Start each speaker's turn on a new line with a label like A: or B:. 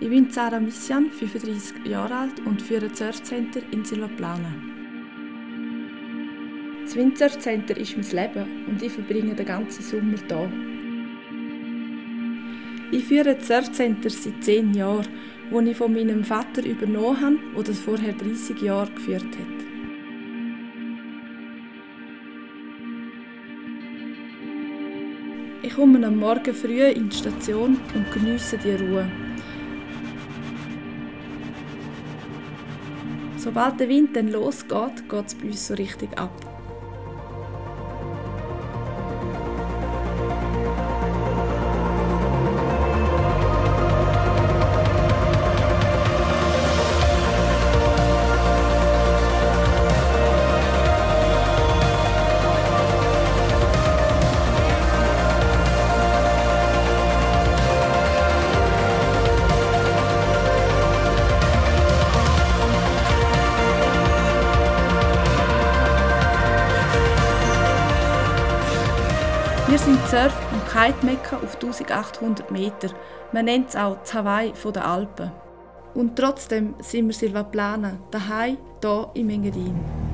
A: Ich bin Sarah Missian, 35 Jahre alt und führe das Surfcenter in Silvaplana. Das Windsurfcenter ist mein Leben und ich verbringe den ganzen Sommer hier. Ich führe das Surfcenter seit 10 Jahren, das ich von meinem Vater übernommen habe, der das vorher 30 Jahre geführt hat. Ich komme am Morgen früh in die Station und geniesse die Ruhe. Sobald der Wind dann losgeht, geht es bei uns so richtig ab. Wir sind Surf- und Kite-Mekka auf 1800 Meter. Man nennt es auch das Hawaii der Alpen. Und trotzdem sind wir Silvaplana, daheim, hier im Engadin.